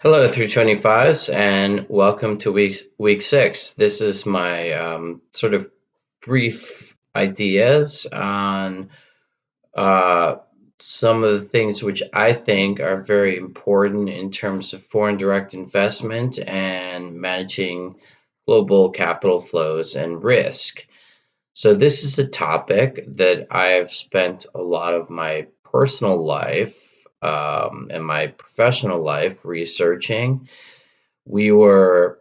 Hello, 325s, and welcome to week six. This is my sort of brief ideas on uh, some of the things which I think are very important in terms of foreign direct investment and managing global capital flows and risk. So, this is a topic that I have spent a lot of my personal life and my professional life researching. We were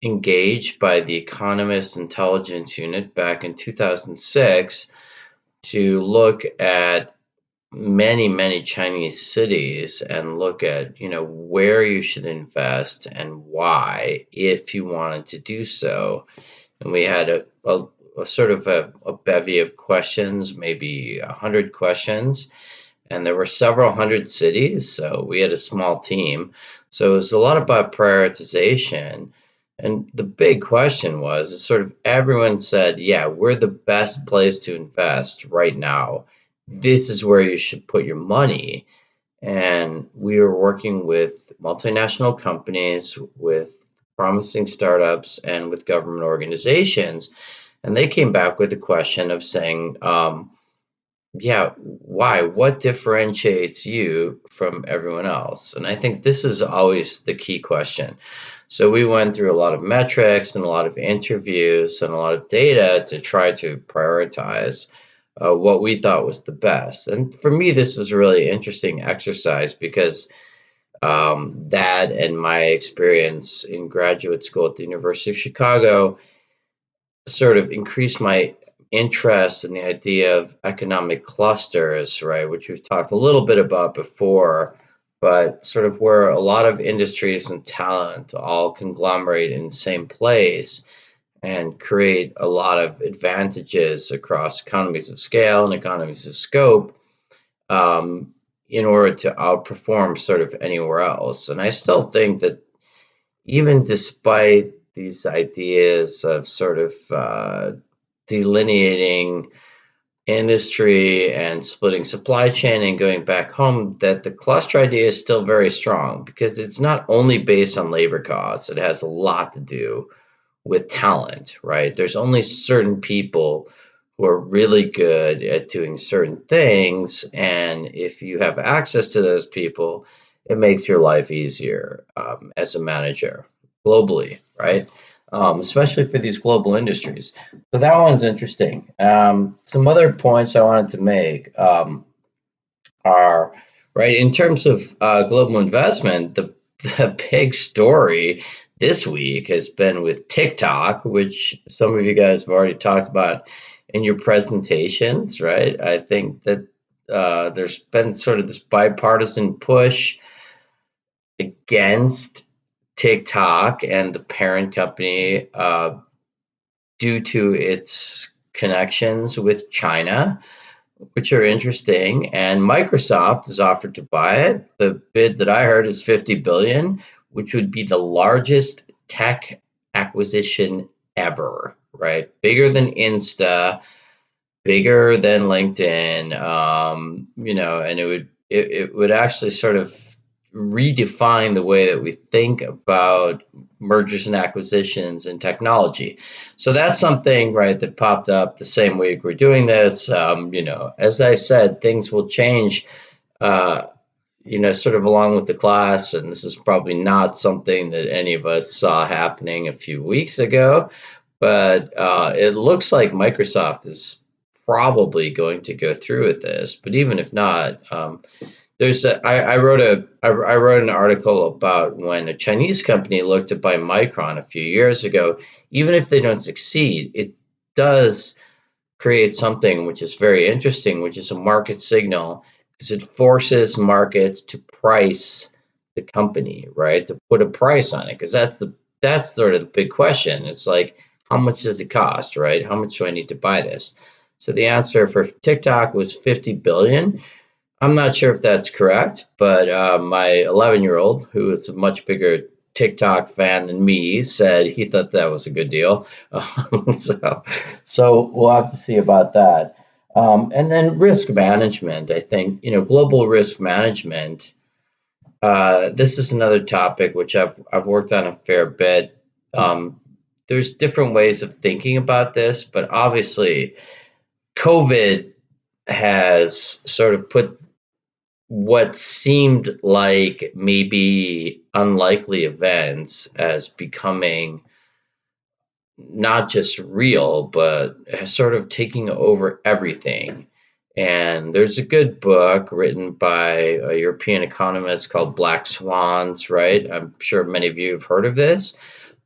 engaged by the Economist Intelligence Unit back in 2006 to look at many Chinese cities and look at, where you should invest and why if you wanted to do so. And we had a sort of a bevy of questions, maybe 100 questions, and there were several hundred cities, so we had a small team. So it was a lot about prioritization. And the big question was sort of everyone said, yeah, we're the best place to invest right now. This is where you should put your money. And we were working with multinational companies, with promising startups, and with government organizations. And they came back with a question of saying, yeah, why? What differentiates you from everyone else? And I think this is always the key question. So we went through a lot of metrics and a lot of interviews and a lot of data to try to prioritize what we thought was the best. And for me, this was a really interesting exercise because that and my experience in graduate school at the University of Chicago sort of increased my interest in the idea of economic clusters, right, which we've talked a little bit about before, but sort of where a lot of industries and talent all conglomerate in the same place and create a lot of advantages across economies of scale and economies of scope um, in order to outperform sort of anywhere else. And I still think that even despite these ideas of sort of delineating industry and splitting supply chain and going back home, that the cluster idea is still very strong because it's not only based on labor costs, it has a lot to do with talent, right? There's only certain people who are really good at doing certain things. And if you have access to those people, it makes your life easier as a manager globally, right? Especially for these global industries. So that one's interesting. Some other points I wanted to make are right in terms of global investment. The big story this week has been with TikTok, which some of you guys have already talked about in your presentations, right? I think that there's been sort of this bipartisan push against TikTok and the parent company due to its connections with China, which are interesting. And Microsoft has offered to buy it. The bid that I heard is 50 billion, which would be the largest tech acquisition ever, right? Bigger than Insta, bigger than LinkedIn, and it would actually sort of redefine the way that we think about mergers and acquisitions and technology. So that's something, right, that popped up the same week we're doing this. As I said, things will change, uh, sort of along with the class. And this is probably not something that any of us saw happening a few weeks ago. But it looks like Microsoft is probably going to go through with this. But even if not, I wrote an article about when a Chinese company looked to buy Micron a few years ago. Even if they don't succeed, it does create something which is very interesting, which is a market signal, because it forces markets to price the company, right? To put a price on it, because that's sort of the big question. It's like, how much does it cost, right? How much do I need to buy this? So the answer for TikTok was 50 billion. I'm not sure if that's correct, but my 11-year-old, who is a much bigger TikTok fan than me, said he thought that was a good deal. So, so we'll have to see about that. And then risk management. I think global risk management This is another topic which I've worked on a fair bit. Um, there's different ways of thinking about this, but obviously, COVID has sort of put what seemed like maybe unlikely events as becoming not just real, but sort of taking over everything. And there's a good book written by a European economist called Black Swans, right? I'm sure many of you have heard of this.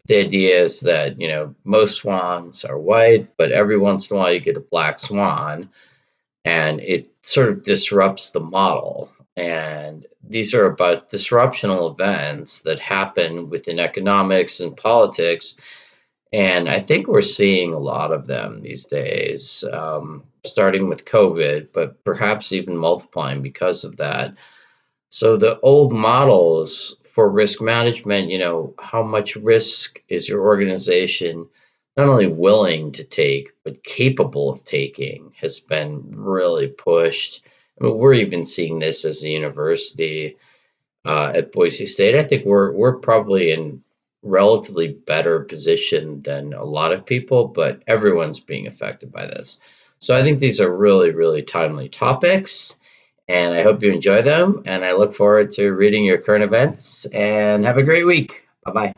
The idea is that, most swans are white, but every once in a while you get a black swan, and it sort of disrupts the model. And these are about disruptional events that happen within economics and politics, and I think we're seeing a lot of them these days, starting with COVID, but perhaps even multiplying because of that. So the old models for risk management, how much risk is your organization not only willing to take, but capable of taking, has been really pushed. I mean, we're even seeing this as a university at Boise State. I think we're probably in relatively better position than a lot of people, but everyone's being affected by this. So I think these are really, really timely topics, and I hope you enjoy them. And I look forward to reading your current events. And have a great week. Bye bye.